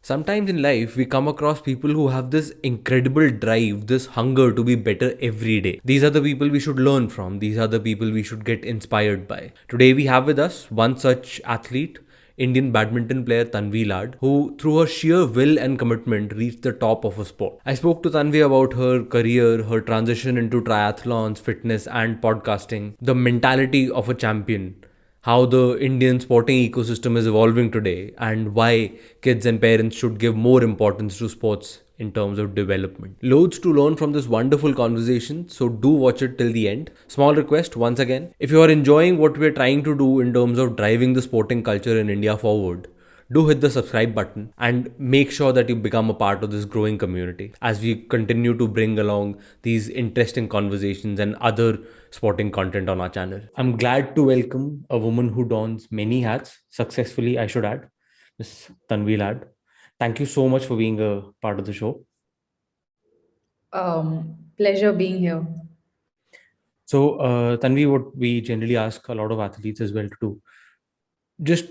Sometimes in life, we come across people who have this incredible drive, this hunger to be better every day. These are the people we should learn from. These are the people we should get inspired by. Today, we have with us one such athlete, Indian badminton player Tanvi Lad, who through her sheer will and commitment reached the top of a sport. I spoke to Tanvi about her career, her transition into triathlons, fitness, and podcasting, the mentality of a champion, how the Indian sporting ecosystem is evolving today, and why kids and parents should give more importance to sports in terms of development. Loads to learn from this wonderful conversation, so do watch it till the end. Small request once again, if you are enjoying what we're trying to do in terms of driving the sporting culture in India forward, do hit the subscribe button and make sure that you become a part of this growing community as we continue to bring along these interesting conversations and other sporting content on our channel. I'm glad to welcome a woman who dons many hats successfully, I should add, Miss Tanvi Lad. Thank you so much for being a part of the show. Pleasure being here. So, Tanvi, what we generally ask a lot of athletes as well to do, just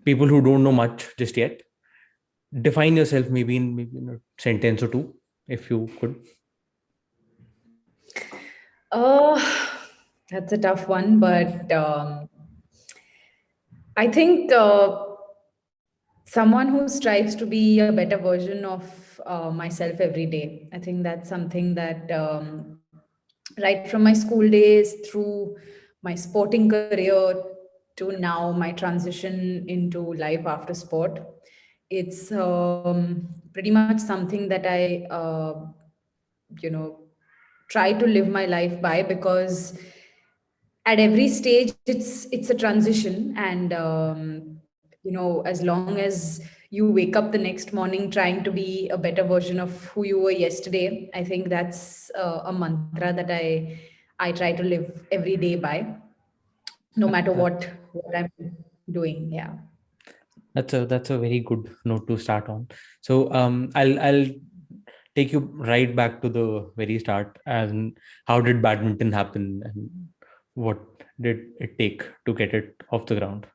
people who don't know much just yet, define yourself maybe in a sentence or two, if you could. Uh, that's a tough one, but I think someone who strives to be a better version of myself every day. I think that's something that right from my school days through my sporting career to now my transition into life after sport, it's pretty much something that I you know try to live my life by, because at every stage it's a transition. And as long as you wake up the next morning trying to be a better version of who you were yesterday, I think that's a mantra that I try to live every day by, no matter what I'm doing. Yeah. That's a very good note to start on. So I'll take you right back to the very start. And how did badminton happen, and what did it take to get it off the ground?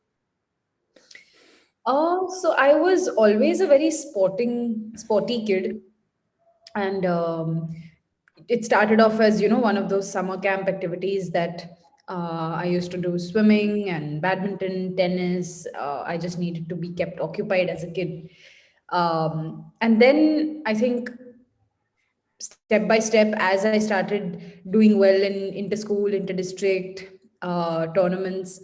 So I was always a very sporty kid, and it started off as one of those summer camp activities that I used to do: swimming and badminton, tennis. I just needed to be kept occupied as a kid, and then I think step by step, as I started doing well in inter school, inter district tournaments,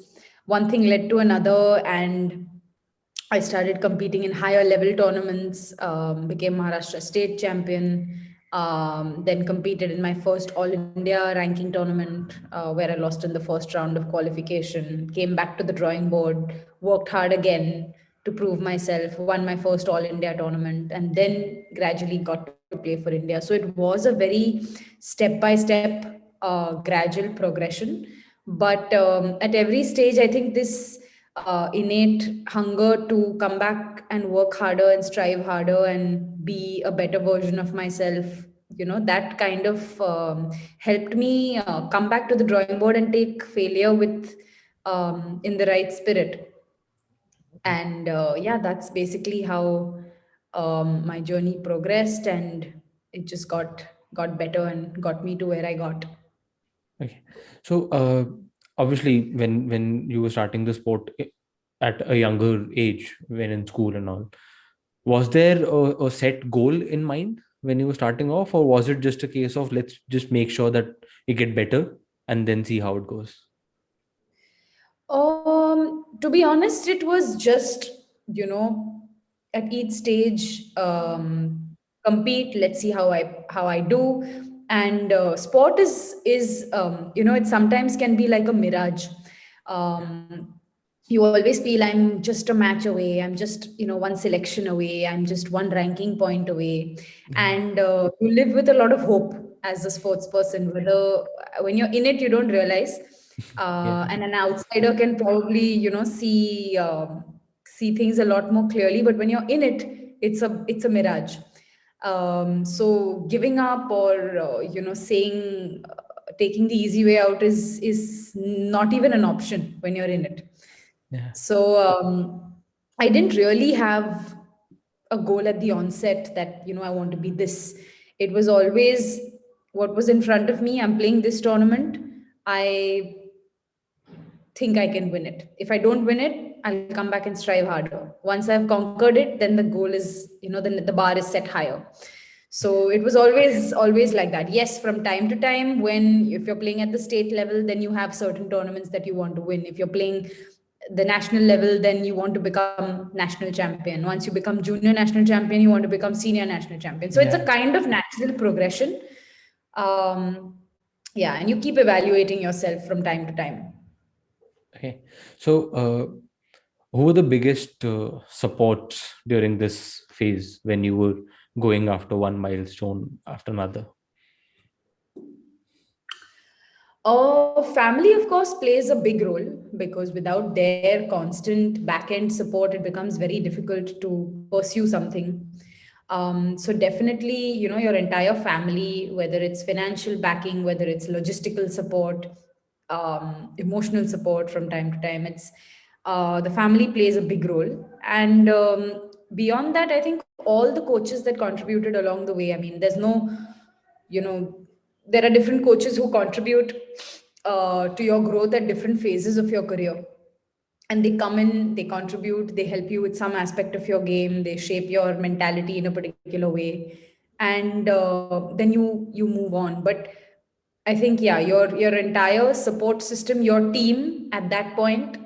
one thing led to another, and I started competing in higher level tournaments, became Maharashtra state champion, then competed in my first All India ranking tournament, where I lost in the first round of qualification, came back to the drawing board, worked hard again to prove myself, won my first All India tournament, and then gradually got to play for India. So it was a very step by step, gradual progression. But at every stage, I think this innate hunger to come back and work harder and strive harder and be a better version of myself, that kind of helped me come back to the drawing board and take failure with in the right spirit. And yeah, that's basically how my journey progressed, and it just got better and got me to where I got. Okay. So obviously, when you were starting the sport at a younger age, when in school and all, was there a set goal in mind when you were starting off, or was it just a case of let's just make sure that you get better and then see how it goes? To be honest, it was just, you know, at each stage, compete. Let's see how I do. And sport is it sometimes can be like a mirage. Um, you always feel I'm just a match away. I'm just one selection away. I'm just one ranking point away, Yeah. and you live with a lot of hope as a sports person. Whether when you're in it, you don't realize, Yeah. and an outsider can probably see things a lot more clearly. But when you're in it, it's a mirage. So giving up or saying taking the easy way out is not even an option when you're in it. Yeah. So I didn't really have a goal at the onset that, I want to be this. It was always what was in front of me. I'm playing this tournament. I think I can win it. If I don't win it, I'll come back and strive harder. Once I've conquered it, then the goal is, then the bar is set higher. So it was always like that. Yes, from time to time, when if you're playing at the state level, then you have certain tournaments that you want to win. If you're playing the national level, then you want to become national champion. Once you become junior national champion, you want to become senior national champion. So it's a Yeah. kind of natural progression. Um, yeah, and you keep evaluating yourself from time to time. Okay. So, who were the biggest supports during this phase when you were going after one milestone after another? Family, of course, plays a big role because without their constant back end support, it becomes very difficult to pursue something. So definitely, your entire family, whether it's financial backing, whether it's logistical support, emotional support from time to time, the family plays a big role. And beyond that, I think all the coaches that contributed along the way. I mean, there's no you know there are different coaches who contribute to your growth at different phases of your career, and they come in, they contribute, they help you with some aspect of your game, they shape your mentality in a particular way, and then you move on. But I think, yeah, your entire support system, your team at that point,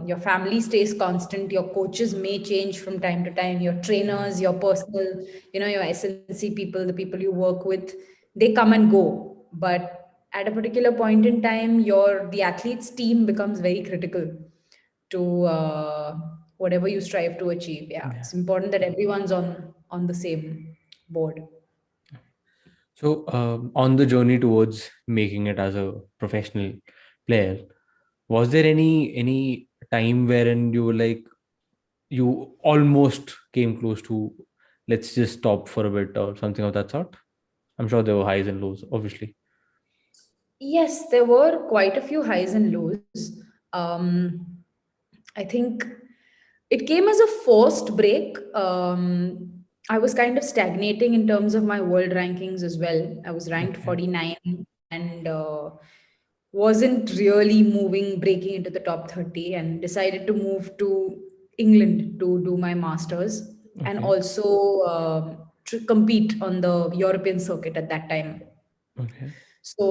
your family stays constant. Your coaches may change from time to time. Your trainers, your personal, your SNC people, the people you work with, they come and go. But at a particular point in time, the athlete's team becomes very critical to whatever you strive to achieve. Yeah, Yeah. it's important that everyone's on the same board. So, on the journey towards making it as a professional player, was there any time wherein you were like you almost came close to let's just stop for a bit or something of that sort? I'm sure there were highs and lows, obviously. Yes, there were quite a few highs and lows. I think it came as a forced break. I was kind of stagnating in terms of my world rankings as well. I was ranked Okay. 49 and wasn't really moving, breaking into the top 30, and decided to move to England to do my masters and Okay. also to compete on the European circuit at that time. Okay. So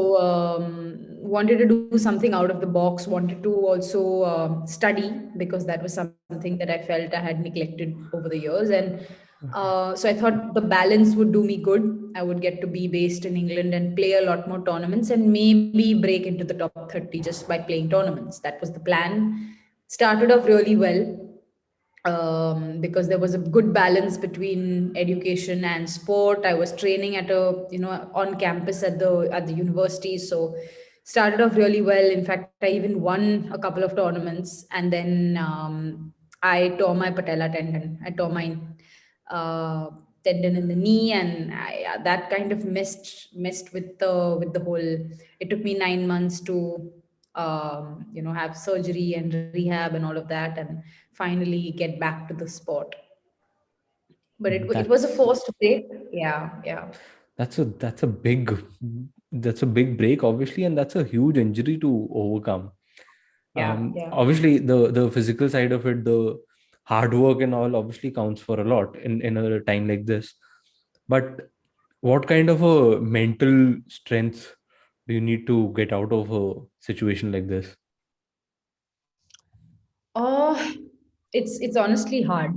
wanted to do something out of the box, wanted to also study, because that was something that I felt I had neglected over the years. And Okay. so I thought the balance would do me good. I would get to be based in England and play a lot more tournaments and maybe break into the top 30 just by playing tournaments. That was the plan. Started off really well, because there was a good balance between education and sport. I was training at a, on campus at the university. So started off really well. In fact, I even won a couple of tournaments, and then I tore my patella tendon. I tore my uh, tendon in the knee, and that kind of messed with the whole. It took me 9 months to have surgery and rehab and all of that, and finally get back to the sport. But it was a That's forced break. Yeah, yeah, that's a big break, obviously, and that's a huge injury to overcome. yeah, yeah. Obviously, the physical side of it, the hard work and all, obviously counts for a lot in a time like this. But what kind of a mental strength do you need to get out of a situation like this? Oh, it's honestly hard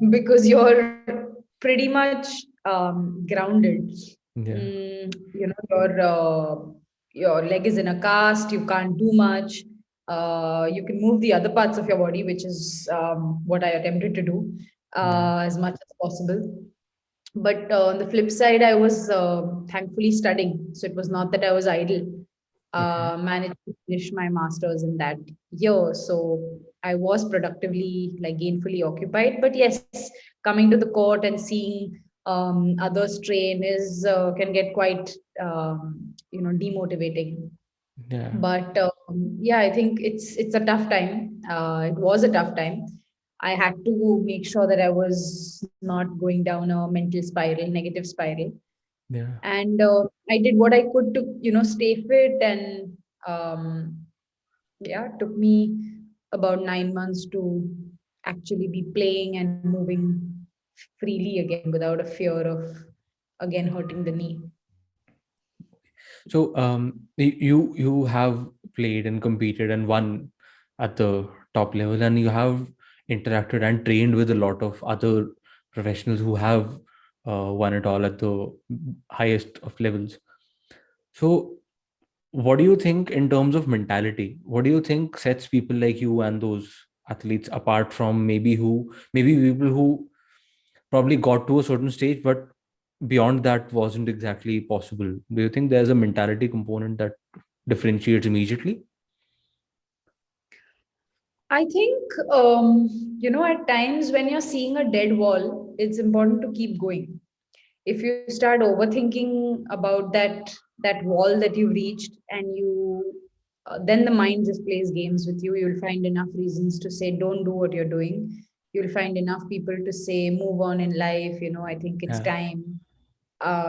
because you're pretty much grounded. Yeah. Your leg is in a cast. You can't do much. You can move the other parts of your body, which is what I attempted to do Yeah. as much as possible. But on the flip side, I was thankfully studying, so it was not that I was idle. Okay. Managed to finish my masters in that year, so I was productively, like, gainfully occupied. But yes, coming to the court and seeing others train is can get quite demotivating. Yeah. But yeah, I think it's a tough time. It was a tough time. I had to make sure that I was not going down a mental spiral, negative spiral. Yeah. And I did what I could to, stay fit. And um, yeah, it took me about 9 months to actually be playing and moving freely again without a fear of again hurting the knee. So you have played and competed and won at the top level, and you have interacted and trained with a lot of other professionals who have won it all at the highest of levels. So what do you think in terms of mentality? What do you think sets people like you and those athletes apart from maybe people who probably got to a certain stage, but beyond that wasn't exactly possible? Do you think there's a mentality component that differentiates immediately? I think, at times when you're seeing a dead wall, it's important to keep going. If you start overthinking about that wall that you've reached, and then the mind just plays games with you. You'll find enough reasons to say don't do what you're doing. You'll find enough people to say move on in life. I think it's Yeah. time.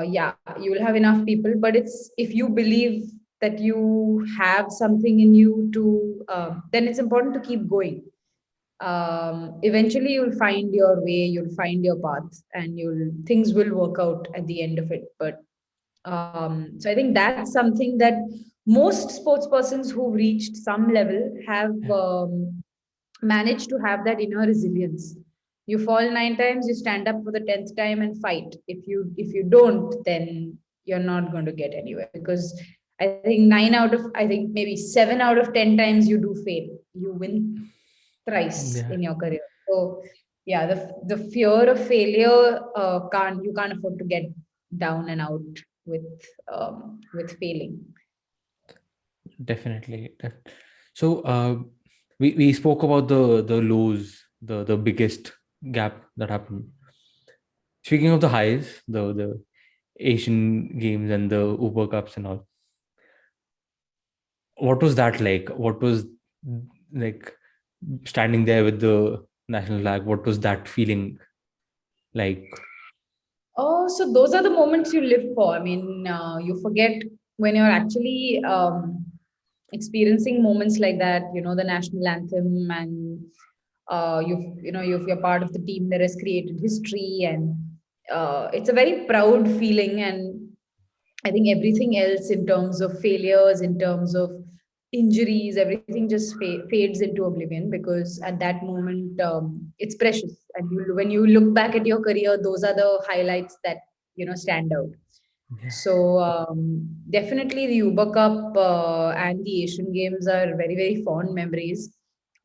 Yeah, you will have enough people, but it's if you believe that you have something in you to, then it's important to keep going. Eventually you'll find your way, you'll find your path, and you'll things will work out at the end of it. But so I think that's something that most sports persons who've reached some level have Yeah. managed to have that inner resilience. You fall 9 times, you stand up for the 10th time and fight. If you don't, then you're not going to get anywhere, because I think I think maybe 7 out of 10 times you do fail. You win thrice Yeah. in your career. So yeah, the fear of failure, can't you can't afford to get down and out with with failing. Definitely. So we spoke about the lows, the biggest gap that happened. Speaking of the highs, the Asian Games and the Uber Cups and all, what was that like? What was like standing there with the national flag? What was that feeling like? Oh, so those are the moments you live for. I mean, you forget when you're actually experiencing moments like that. The national anthem, and you're part of the team that has created history, and it's a very proud feeling. And I think everything else, in terms of failures, in terms of injuries, everything just fades into oblivion, because at that moment, it's precious. And when you look back at your career, those are the highlights that stand out. Yeah. So definitely the Uber Cup and the Asian Games are very, very fond memories.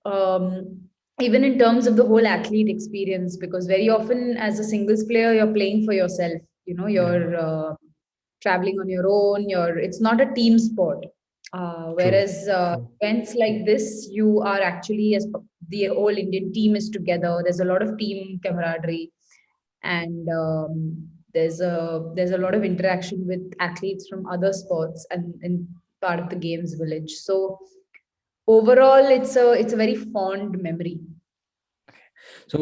Um, Even in terms of the whole athlete experience, because very often as a singles player, you're playing for yourself. Yeah. You're traveling on your own. It's not a team sport. True. Whereas True. events like this, you are actually, as the whole Indian team is together. There's a lot of team camaraderie, and there's a lot of interaction with athletes from other sports and part of the games village. So overall, it's a very fond memory. So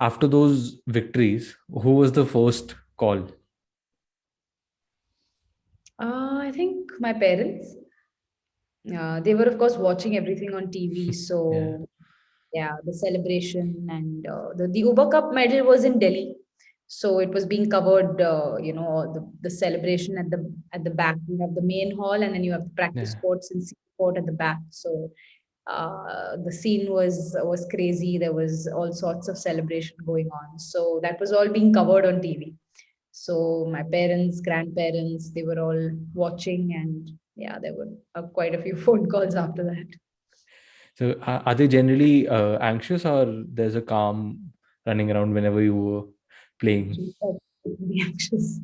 after those victories, who was the first call? I think my parents, they were of course watching everything on TV. Yeah. So yeah, the celebration, and the Uber Cup medal was in Delhi, so it was being covered. The celebration at the back. You have the main hall, and then you have the practice Yeah. courts and sea court at the back. So the scene was crazy. There was all sorts of celebration going on. So that was all being covered on TV. So my parents, grandparents, they were all watching, and yeah, there were quite a few phone calls after that. So are they generally anxious, or there's a calm running around whenever you were playing? The anxious.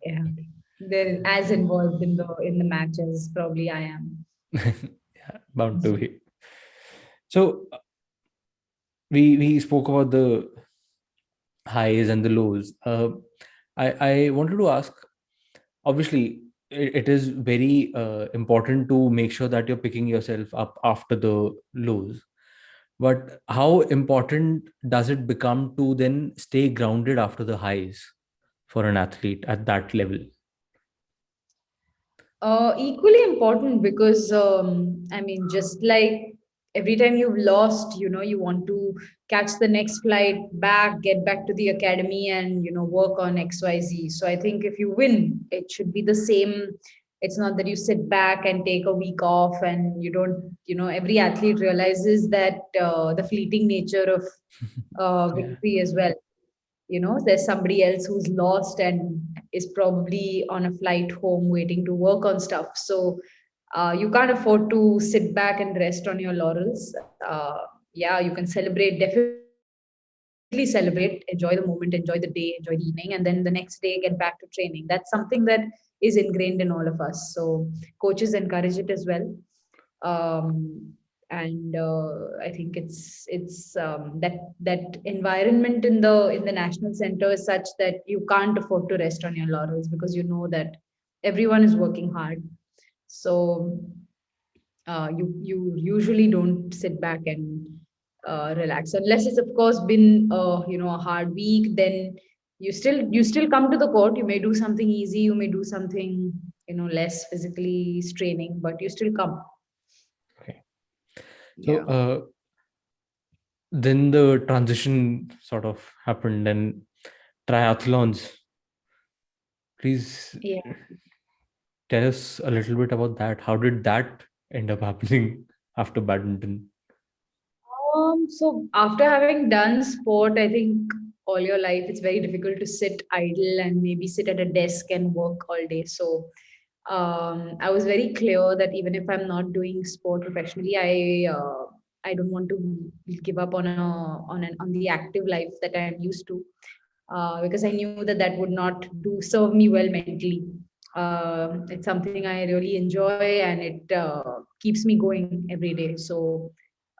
Yeah, they're as involved in the match as probably I am. Yeah, bound to be. So we spoke about the highs and the lows. I wanted to ask. Obviously, it is very important to make sure that you're picking yourself up after the lows. But how important does it become to then stay grounded after the highs for an athlete at that level? Equally important because I mean, just like every time you've lost, you want to catch the next flight back, get back to the academy, and work on XYZ. So I think if you win, it should be the same. It's not that you sit back and take a week off and you don't. Every athlete realizes that the fleeting nature of Yeah. victory as well. There's somebody else who's lost and is probably on a flight home waiting to work on stuff. So you can't afford to sit back and rest on your laurels. Yeah, you can celebrate, definitely celebrate, enjoy the moment, enjoy the day, enjoy the evening, and then the next day get back to training. That's something that is ingrained in all of us. So coaches encourage it as well. Um, and I think that environment in the national center is such that you can't afford to rest on your laurels because you know that everyone is working hard. So you usually don't sit back and relax unless it's of course been a hard week. Then you still come to the court. You may do something easy, you may do something less physically straining, but you still come. Okay. So Yeah. then the transition sort of happened, and triathlons. Please Yeah. tell us a little bit about that. How did that end up happening after badminton? So after having done sport, I think all your life it's very difficult to sit idle and maybe sit at a desk and work all day. So I was very clear that even if I'm not doing sport professionally, I don't want to give up on the active life that I'm used to, because I knew that that would not do serve me well mentally. It's something I really enjoy, and it keeps me going every day. So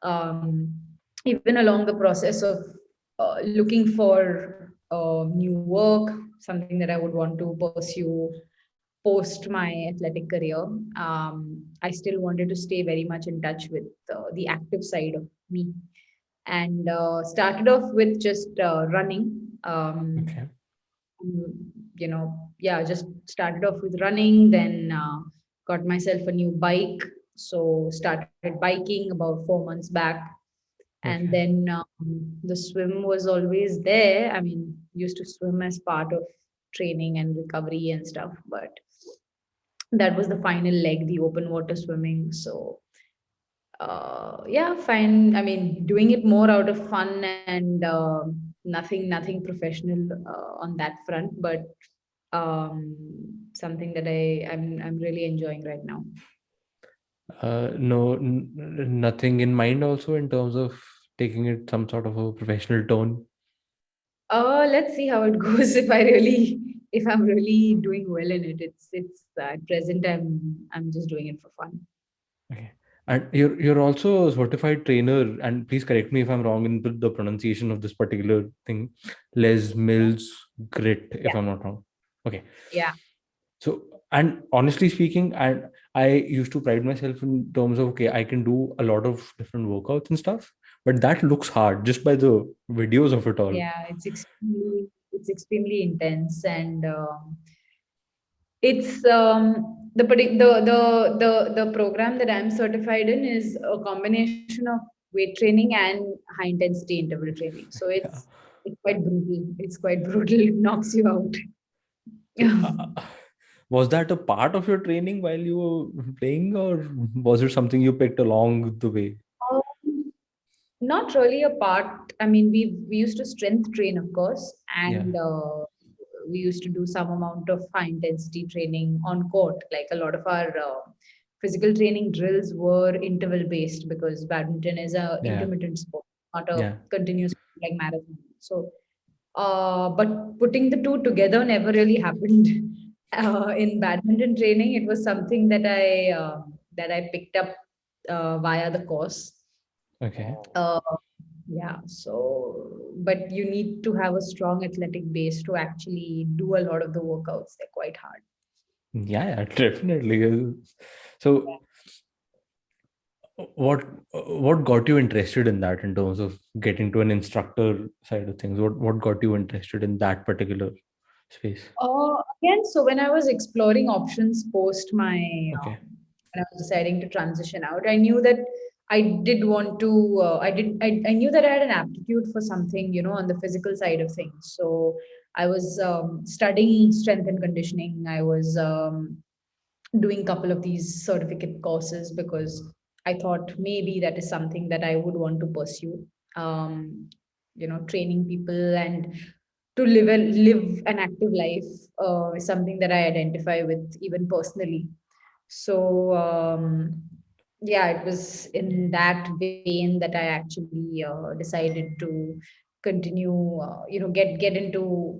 um, even along the process of looking for new work, something that I would want to pursue post my athletic career, I still wanted to stay very much in touch with the active side of me, and started off with just running. Okay. Yeah, just started off with running, then got myself a new bike. So started biking about 4 months back, and Okay. then the swim was always there. I mean, used to swim as part of training and recovery and stuff, but that was the final leg, the open water swimming. So yeah, fine. I mean, doing it more out of fun and nothing professional on that front, but something that I'm really enjoying right now. No, nothing in mind also in terms of taking it some sort of a professional tone. Let's see how it goes. If I'm really doing well in it, it's at present I'm just doing it for fun. Okay. And you're also a certified trainer, and please correct me if I'm wrong in the pronunciation of this particular thing. Les Mills Grit, if Yeah, I'm not wrong. Okay. yeah, So, and honestly speaking, and I used to pride myself in terms of, okay, I can do a lot of different workouts and stuff, but that looks hard just by the videos of it all. yeah. It's extremely intense, and it's the program that I'm certified in is a combination of weight training and high intensity interval training. So Yeah. it's quite brutal. It's quite brutal. It knocks you out. So, was that a part of your training while you were playing, or was it something you picked along the way? Um, Not really a part. I mean, we used to strength train, of course, Yeah. and we used to do some amount of high intensity training on court. Like a lot of our physical training drills were interval based because badminton is a Yeah. intermittent sport, not a Yeah. continuous like marathon. So, but putting the two together never really happened. In badminton training, it was something that I picked up via the course. Okay. uh, yeah, so but you need to have a strong athletic base to actually do a lot of the workouts. They're quite hard. Yeah, yeah, definitely. So what what got you interested in that in terms of getting to an instructor side of things? What got you interested in that particular space? Again, so when I was exploring options post my, Okay. when I was deciding to transition out, I knew that I did want to, I knew that I had an aptitude for something, on the physical side of things. So I was studying strength and conditioning. I was doing a couple of these certificate courses because I thought maybe that is something that I would want to pursue. Training people and to live an active life is something that I identify with even personally. So yeah, it was in that vein that I actually decided to continue, get into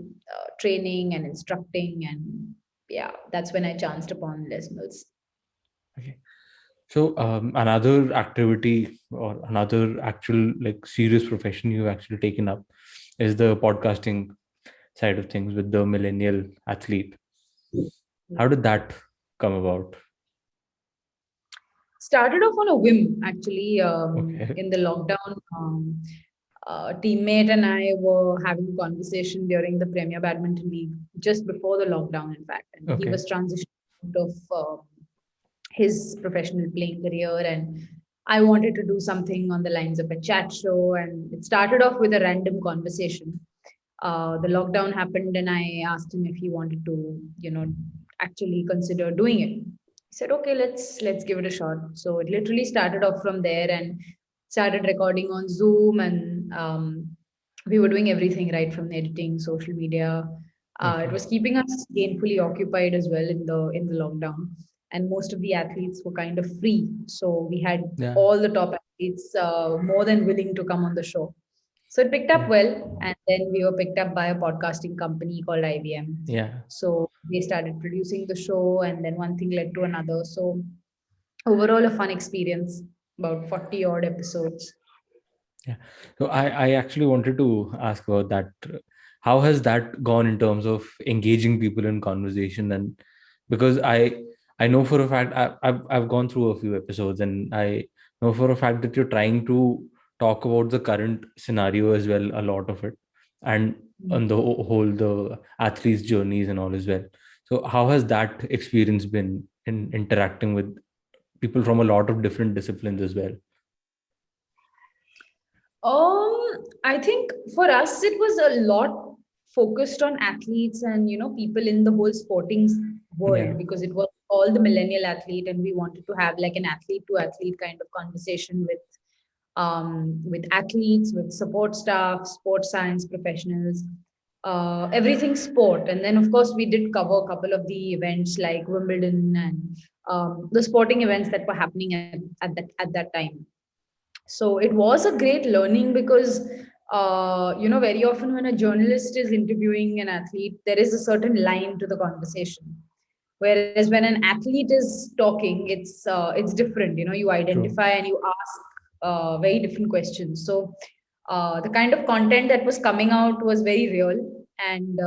training and instructing, and yeah, that's when I chanced upon Les Mills. Okay. So another activity or another actual like serious profession you've actually taken up is the podcasting side of things with the Millennial Athlete. How did that come about? Started off on a whim, actually. Okay. In the lockdown, a teammate and I were having a conversation during the Premier Badminton League just before the lockdown, in fact. And he Okay. was transitioning out of his professional playing career, and I wanted to do something on the lines of a chat show. And it started off with a random conversation. The lockdown happened, and I asked him if he wanted to, actually consider doing it. He said, "Okay, let's give it a shot." So it literally started off from there, and started recording on Zoom, and we were doing everything right from editing, social media. It Okay. was keeping us gainfully occupied as well in the lockdown, and most of the athletes were kind of free, so we had Yeah. all the top athletes more than willing to come on the show. So it picked up Yeah. well, and then we were picked up by a podcasting company called IBM. Yeah. So they started producing the show, and then one thing led to another. So overall, a fun experience. About 40 odd episodes. Yeah. So I actually wanted to ask about that. How has that gone in terms of engaging people in conversation? And because I know for a fact I've gone through a few episodes, and I know for a fact that you're trying to talk about the current scenario as well, a lot of it, and on the whole the athletes' journeys and all as well. So how has that experience been in interacting with people from a lot of different disciplines as well? I think for us it was a lot focused on athletes and people in the whole sporting Yeah. world, because it was all the millennial athlete, and we wanted to have like an athlete to athlete kind of conversation with athletes, with support staff, sports science professionals, everything sport. And then of course we did cover a couple of the events like Wimbledon and the sporting events that were happening at that time. So it was a great learning because very often when a journalist is interviewing an athlete, there is a certain line to the conversation, whereas when an athlete is talking, it's different. You True. identify and you ask very different questions. So the kind of content that was coming out was very real, and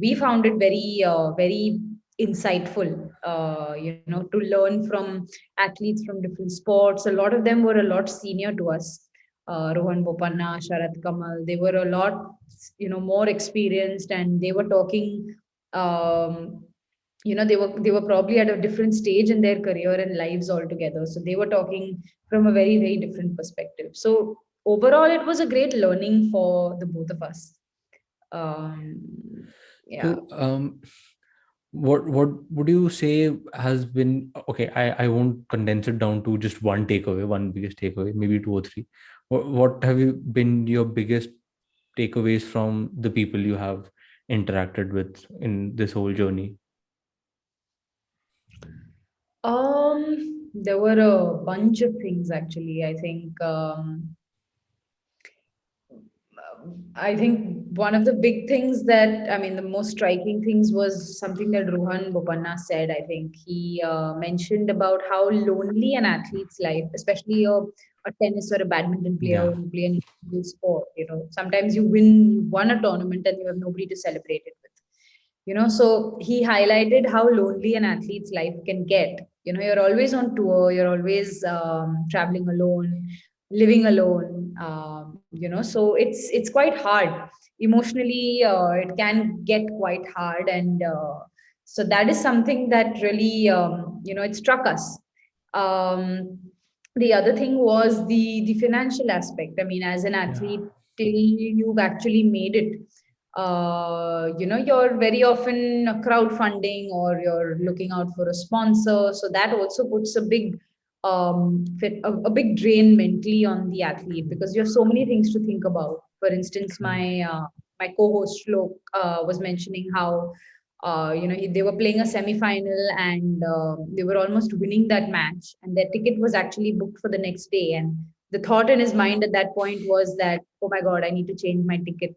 we found it very insightful, to learn from athletes from different sports. A lot of them were a lot senior to us. Rohan Bopanna, Sharat Kamal, they were a lot, more experienced, and they were talking. They were probably at a different stage in their career and lives altogether. So they were talking from a very different perspective. So overall, it was a great learning for the both of us. Um, yeah. So what would you say has been okay? I won't condense it down to just one takeaway, one biggest takeaway, maybe two or three. What have you been your biggest takeaways from the people you have interacted with in this whole journey? There were a bunch of things actually. I think one of the big things that, I mean, the most striking things was something that Rohan Bopanna said. I think he mentioned about how lonely an athlete's life, especially a tennis or a badminton player Yeah. who play an individual sport. Sometimes you won a tournament and you have nobody to celebrate it with. So he highlighted how lonely an athlete's life can get. You're always on tour, you're always traveling alone, living alone. So it's quite hard emotionally. It can get quite hard, and so that is something that really it struck us. um, the other thing was the financial aspect. I mean, as an Yeah. athlete, till you've actually made it, you're very often crowdfunding or you're looking out for a sponsor. So that also puts a big drain mentally on the athlete, True. because you have so many things to think about. For instance, True. my co-host Shlok was mentioning how they were playing a semi-final, and they were almost winning that match, and their ticket was actually booked for the next day. And the thought in his mind at that point was that, oh my God, I need to change my ticket,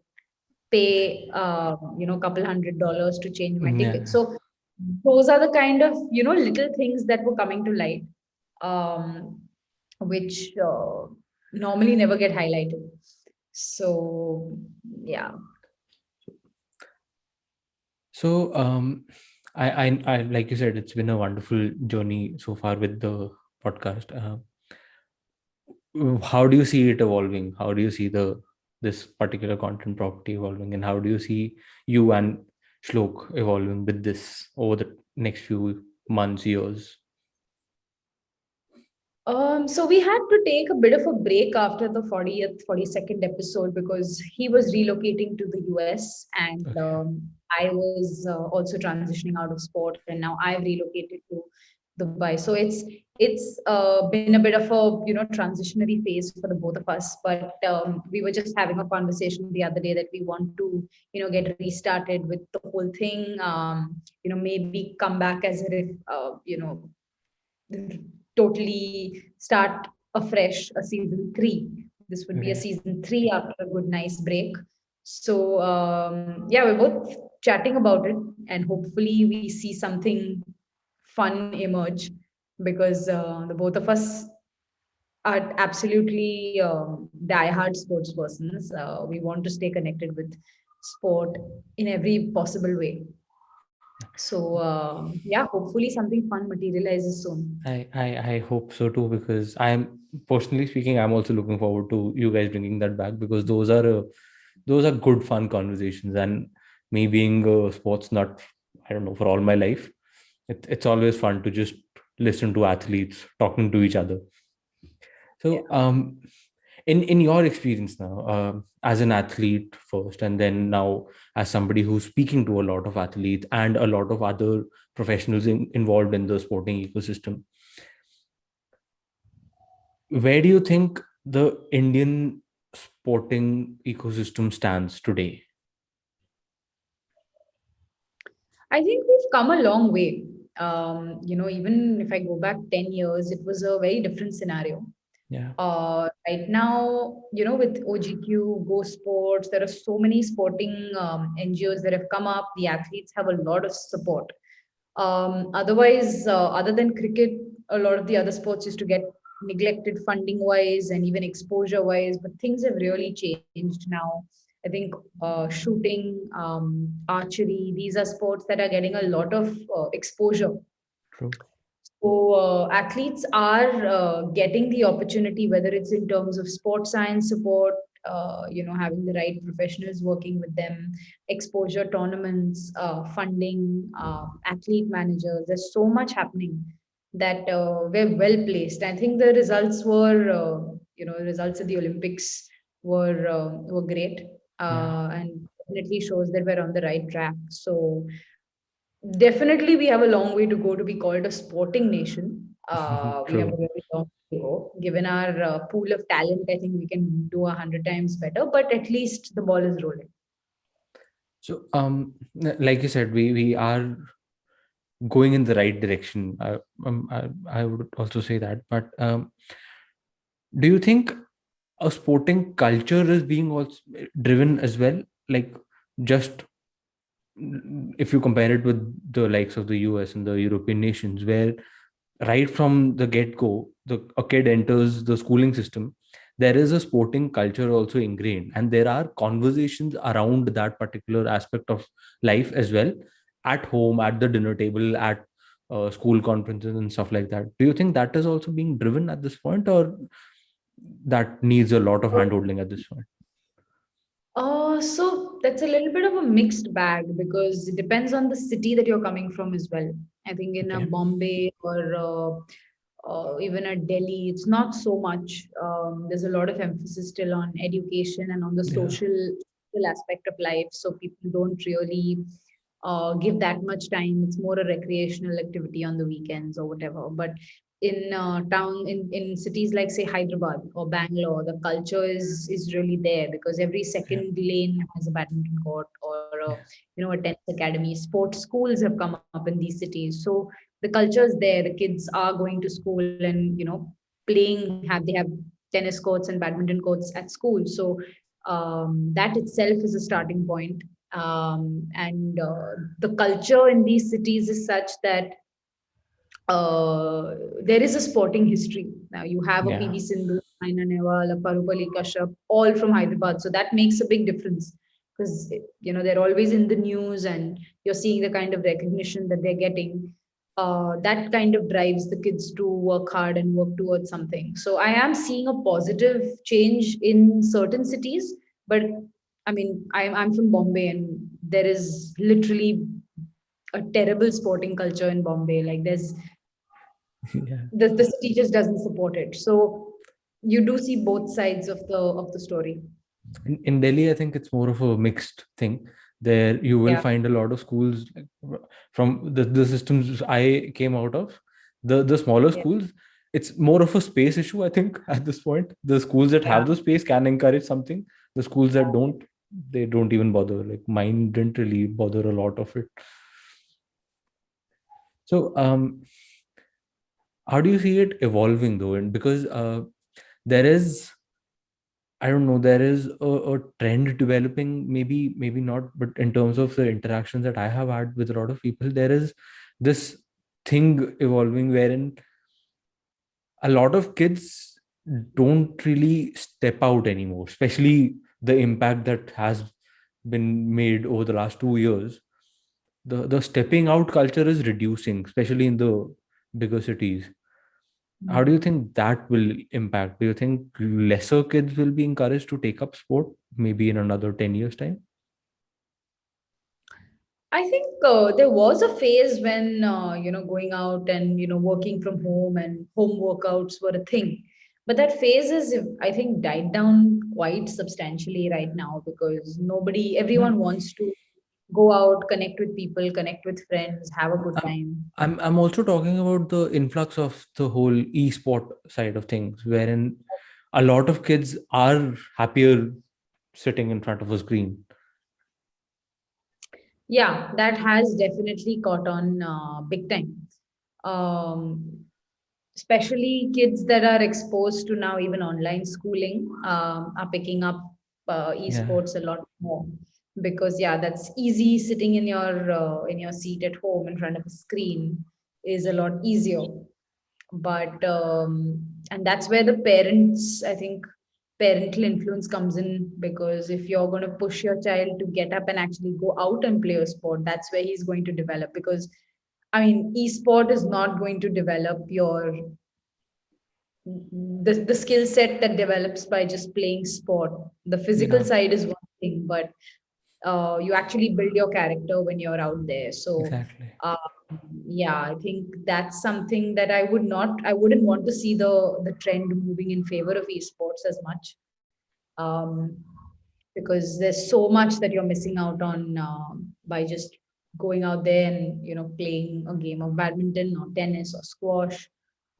pay couple $100 to change my ticket. Yeah. So those are the kind of little things that were coming to light, um, which normally never get highlighted. So yeah. So, like you said, it's been a wonderful journey so far with the podcast. How do you see it evolving? How do you see this particular content property evolving, and how do you see you and Shlok evolving with this over the next few months, years? So we had to take a bit of a break after the 40th, 42nd episode, because he was relocating to the US, and Okay. I was also transitioning out of sport, and now I've relocated to Dubai. So it's been a bit of a transitionary phase for the both of us. But we were just having a conversation the other day that we want to get restarted with the whole thing. Maybe come back as if totally start afresh a season three. This would be a Right. season three after a good, nice break. So, yeah, we're both chatting about it, and hopefully, we see something fun emerge, because the both of us are absolutely diehard sports persons. We want to stay connected with sport in every possible way. So, yeah, hopefully, something fun materializes soon. I hope so too, because I'm personally speaking, I'm also looking forward to you guys bringing that back, because those are good fun conversations. And me being a sports nut, I don't know, for all my life, it's always fun to just listen to athletes talking to each other. Yeah. So, in your experience now, as an athlete first, and then now as somebody who's speaking to a lot of athletes and a lot of other professionals involved in the sporting ecosystem, where do you think the Indian sporting ecosystem stands today? I think we've come a long way. Even if I go back 10 years, it was a very different scenario. Yeah. Right now, with OGQ, Go Sports, there are so many sporting NGOs that have come up. The athletes have a lot of support. Otherwise, other than cricket, a lot of the other sports used to get neglected funding wise and even exposure wise, but things have really changed now. I think shooting, archery, these are sports that are getting a lot of exposure. True. So athletes are getting the opportunity, whether it's in terms of sports science support, having the right professionals working with them, exposure tournaments, funding, athlete managers. There's so much happening that we're well placed. I think the results results of the Olympics were great, Yeah. and definitely shows that we're on the right track. So definitely, we have a long way to go to be called a sporting nation. We have a True. very long way to go. Given our pool of talent, I think we can do 100 times better, but at least the ball is rolling. So, like you said, we are going in the right direction. I would also say that. But do you think a sporting culture is being also driven as well? Like, just if you compare it with the likes of the US and the European nations, where right from the get go, a kid enters the schooling system, there is a sporting culture also ingrained, and there are conversations around that particular aspect of life as well, at home, at the dinner table, at school conferences and stuff like that. Do you think that is also being driven at this point, or that needs a lot of handholding at this point? So that's a little bit of a mixed bag because it depends on the city that you're coming from as well. I think in a Okay. Bombay or even at Delhi, it's not so much. There's a lot of emphasis still on education and on the Yeah. social aspect of life. So people don't really give that much time. It's more a recreational activity on the weekends or whatever. But in in cities like say Hyderabad or Bangalore, the culture is really there because every Yeah. second lane has a badminton court or Yeah. a tennis academy. Sports schools have come up in these cities, so the culture is there. The kids are going to school and playing. They have tennis courts and badminton courts at school, so that itself is a starting point. And the culture in these cities is such that there is a sporting history. Now you have a Yeah. PV Sindhu, Saina Nehwal, a Parupalli Kashyap, all from Hyderabad. So that makes a big difference because they're always in the news and you're seeing the kind of recognition that they're getting. That kind of drives the kids to work hard and work towards something. So I am seeing a positive change in certain cities, but I mean, I'm from Bombay and there is literally a terrible sporting culture in Bombay. Like Yeah. the city just doesn't support it. So you do see both sides of the story. In Delhi, I think it's more of a mixed thing. There, you will Yeah, find a lot of schools like, from the systems I came out of. The smaller yeah, schools, it's more of a space issue. I think at this point, the schools that have yeah. the space can encourage something. The schools that don't, they don't even bother. Like mine didn't really bother a lot of it. So, how do you see it evolving though? And because there is, I don't know, there is a trend developing, maybe not, but in terms of the interactions that I have had with a lot of people, there is this thing evolving wherein a lot of kids don't really step out anymore, especially the impact that has been made over the last 2 years. The stepping out culture is reducing, especially in the bigger cities. How do you think that will impact? Do you think lesser kids will be encouraged to take up sport maybe in another 10 years time? I think there was a phase when going out and working from home and home workouts were a thing, but that phase is I think died down quite substantially right now because Yeah. everyone wants to go out, connect with people, connect with friends, have a good I'm, time. I'm also talking about the influx of the whole e-sport side of things, wherein a lot of kids are happier sitting in front of a screen. Yeah, that has definitely caught on big time. Um, Especially kids that are exposed to now even online schooling are picking up Yeah, esports a lot more because yeah, that's easy. Sitting in your seat at home in front of a screen is a lot easier. But and that's where the parents, I think, parental influence comes in because if you're going to push your child to get up and actually go out and play a sport, that's where he's going to develop. Because I mean, esport is not going to develop the skill set that develops by just playing sport. The physical yeah, side is one thing, but you actually build your character when you're out there. So exactly. um, yeah, I think that's something that I wouldn't want to see the trend moving in favor of esports as much, um, because there's so much that you're missing out on by just going out there and playing a game of badminton or tennis or squash.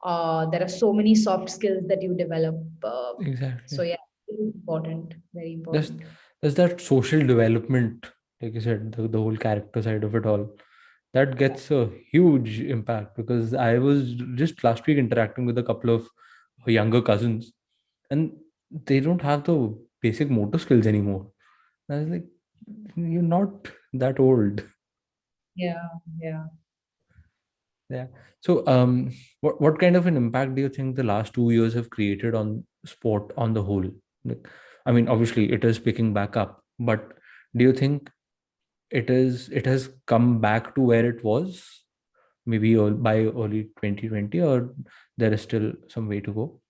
There are so many soft skills that you develop. So Exactly. yeah, important, very There's important. there's that social development, like you said, the whole character side of it all. That gets a huge impact because I was just last week interacting with a couple of younger cousins, and they don't have the basic motor skills anymore. I was like, you're not that old. Yeah, yeah. Yeah. So, what kind of an impact do you think the last 2 years have created on sport on the whole? Like, I mean, obviously it is picking back up, but do you think it has come back to where it was maybe by early 2020, or there is still some way to go?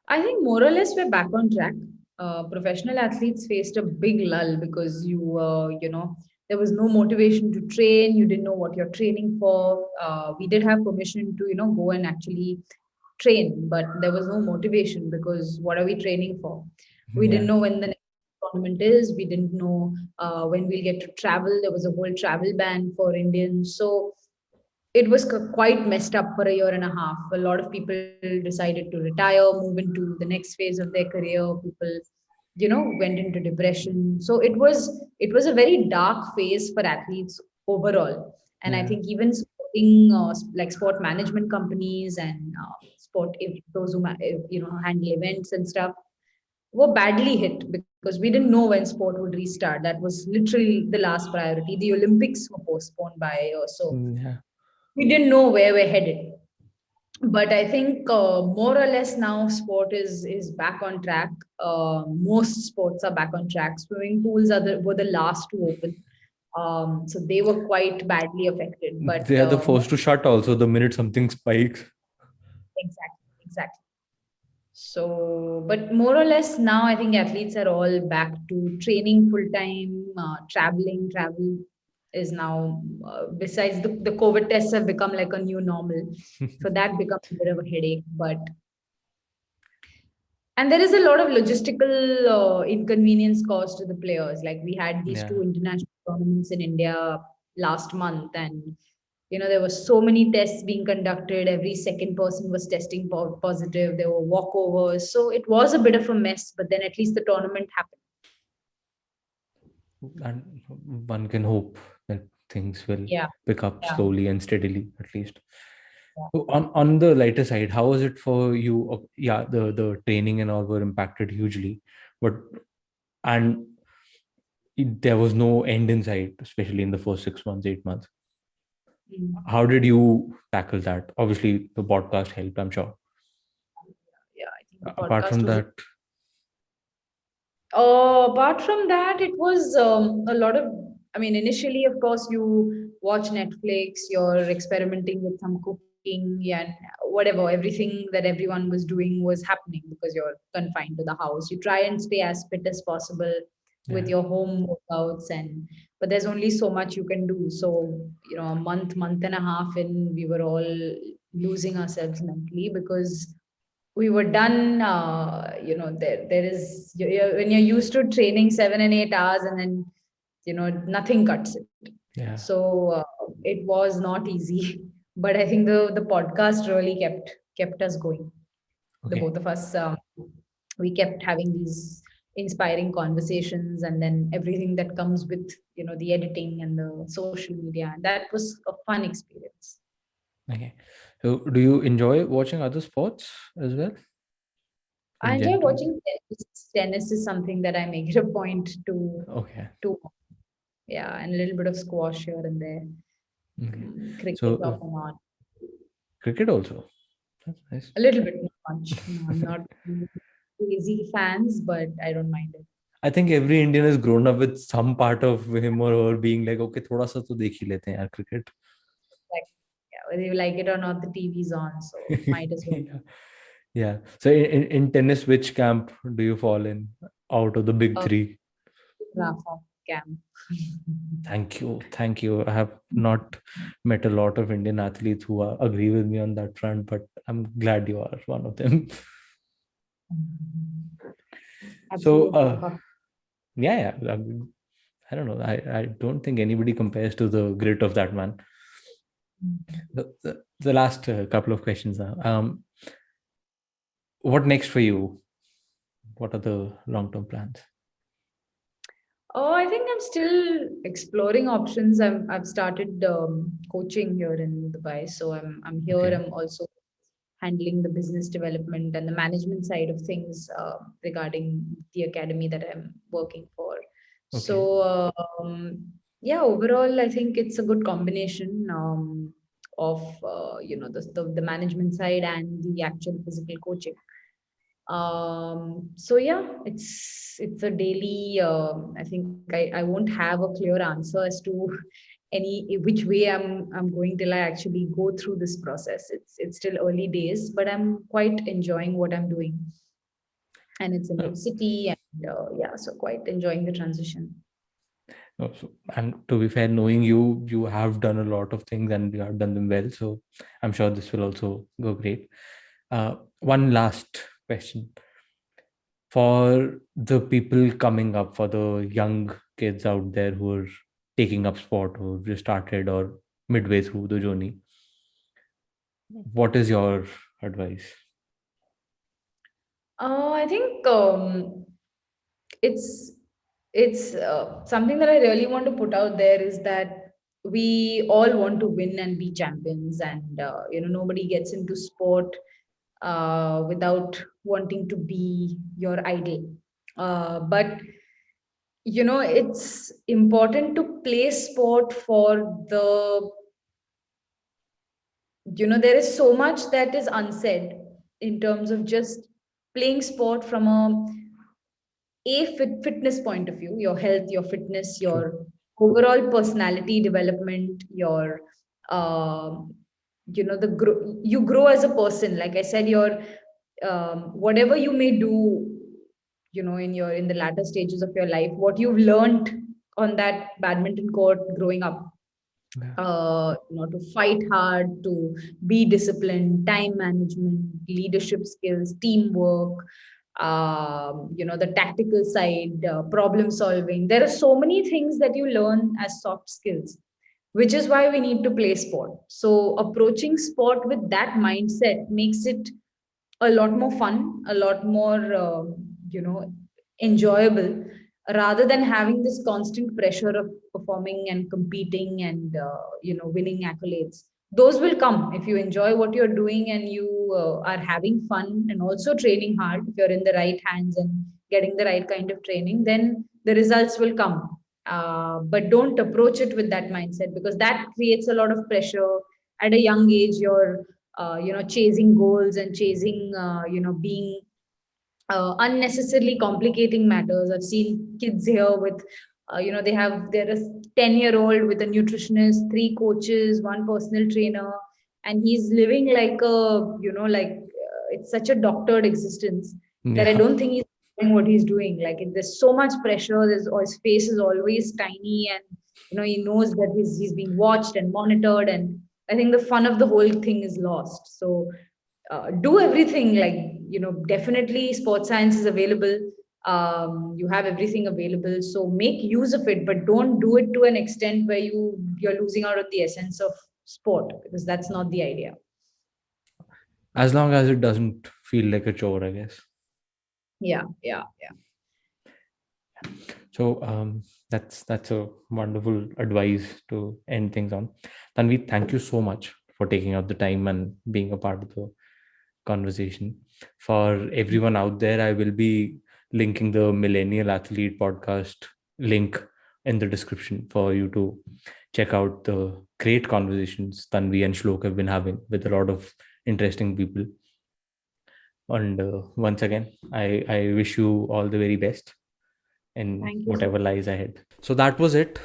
I think more or less we're back on track. Professional athletes faced a big lull because there was no motivation to train. You didn't know what you're training for. We did have permission to, go and actually train, but there was no motivation because what are we training for? We didn't Yeah. know when the next tournament is. We didn't know when we'll get to travel. There was a whole travel ban for Indians. So it was quite messed up for a year and a half. A lot of people decided to retire, move into the next phase of their career. People, went into depression. So it was a very dark phase for athletes overall. And I Yeah. think even sporting, like sport management companies and those who handle events and stuff were badly hit because we didn't know when sport would restart. That was literally the last priority. The Olympics were postponed by a year, so Yeah. we didn't know where we're headed. But I think more or less now sport is back on track. Most sports are back on track. Swimming pools were the last to open, so they were quite badly affected. But They are the first to shut also the minute something spikes. exactly, exactly. So, but more or less now, I think athletes are all back to training full time, traveling. Travel is now, besides the COVID tests have become like a new normal. So that becomes a bit of a headache. And there is a lot of logistical inconvenience caused to the players. Like we had these Yeah. two international tournaments in India last month, and there were so many tests being conducted. Every second person was testing positive. There were walkovers, so it was a bit of a mess. But then at least the tournament happened. And one can hope that things will Yeah, pick up yeah, slowly and steadily, at least. yeah. So on the lighter side, how was it for you? Yeah, the training and all were impacted hugely, but and there was no end in sight, especially in the first 6 months, 8 months. Mm. How did you tackle that? Obviously, the podcast helped, I'm sure. Yeah, I think the Apart podcast from was. that, Apart from that, it was a lot of. I mean, initially, of course, you watch Netflix, you're experimenting with some cooking and whatever, everything that everyone was doing was happening because you're confined to the house. You try and stay as fit as possible with yeah, your home workouts, but there's only so much you can do. So, a month and a half in, we were all losing ourselves mentally because we were done. There is when you're used to training 7 and 8 hours, and then nothing cuts it. yeah, So it was not easy, but I think the podcast really kept us going. The okay, both of us, we kept having these inspiring conversations, and then everything that comes with the editing and the social media, and that was a fun experience. okay. So, do you enjoy watching other sports as well, I in enjoy general? watching tennis. Tennis is something that I make it a point Okay, to yeah, and a little bit of squash here and there. okay. Cricket So, off and on. cricket also. That's nice. A little bit, not much. No, I'm not crazy fans, but I don't mind it. I think every Indian has grown up with some part of him or her being like, okay, थोड़ा सा तो देख ही लेते हैं यार cricket. Like, yeah, whether you like it or not, the TV's on, so might as well. Yeah. Yeah. So in tennis, which camp do you fall in out of the big Uh, three? Rafa Cam. Thank you. Thank you. I have not met a lot of Indian athletes who agree with me on that front, but I'm glad you are one of them. So, Absolute Rafa. yeah, yeah. I don't know. I don't think anybody compares to the grit of that man. The last couple of questions now. What next for you? What are the long-term plans? Oh, I think I'm still exploring options. I've started coaching here in Dubai, so I'm here. Okay. I'm also handling the business development and the management side of things regarding the academy that I'm working for. Okay. So yeah, overall, I think it's a good combination of the management side and the actual physical coaching. So yeah, it's a daily. I think I won't have a clear answer as to any which way I'm going till I actually go through this process. It's still early days, but I'm quite enjoying what I'm doing, and it's a Uh, new city, and yeah, so quite enjoying the transition. and to be fair, knowing you, you have done a lot of things and you have done them well. So I'm sure this will also go great. One last question for the people coming up, for the young kids out there who are taking up sport or just started or midway through the journey. What is your advice? I think it's something that I really want to put out there is that we all want to win and be champions, and nobody gets into sport without wanting to be your idol. But it's important to play sport for the there is so much that is unsaid in terms of just playing sport from fitness point of view, your health, your fitness, True. your overall personality development, your um, you grow as a person. Like I said, your whatever you may do, in the latter stages of your life, what you've learned on that badminton court growing up, Yeah. to fight hard, to be disciplined, time management, leadership skills, teamwork, the tactical side, problem solving. There are so many things that you learn as soft skills, which is why we need to play sport. So approaching sport with that mindset makes it a lot more fun, a lot more, enjoyable, rather than having this constant pressure of performing and competing and, winning accolades. Those will come if you enjoy what you're doing and you are having fun and also training hard. If you're in the right hands and getting the right kind of training, then the results will come. But don't approach it with that mindset, because that creates a lot of pressure. At a young age, you're chasing goals and chasing being unnecessarily complicating matters. I've seen kids here with they're a 10-year-old with a nutritionist, three coaches, one personal trainer, and he's living like a it's such a doctored existence that I Yeah. don't think he's doing what he's doing. Like there's so much pressure. His face is always tiny, and he knows that he's being watched and monitored, and I think the fun of the whole thing is lost. So do everything, like definitely sports science is available. You have everything available, so make use of it, but don't do it to an extent where you're losing out on the essence of sport, because that's not the idea. As long as it doesn't feel like a chore, I guess. Yeah, yeah, yeah. So that's a wonderful advice to end things on. Tanvi, thank you so much for taking out the time and being a part of the conversation. For everyone out there, I will be linking the Millennial Athlete Podcast link in the description for you to check out the great conversations Tanvi and Shlok have been having with a lot of interesting people. And once again, I wish you all the very best in Thank you so whatever lies ahead. So that was it.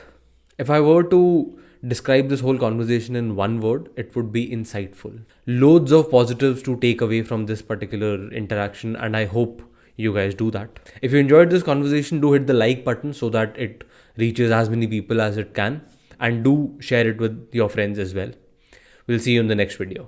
If I were to describe this whole conversation in one word, it would be insightful. Loads of positives to take away from this particular interaction, and I hope you guys do that. If you enjoyed this conversation, do hit the like button so that it reaches as many people as it can, and do share it with your friends as well. We'll see you in the next video.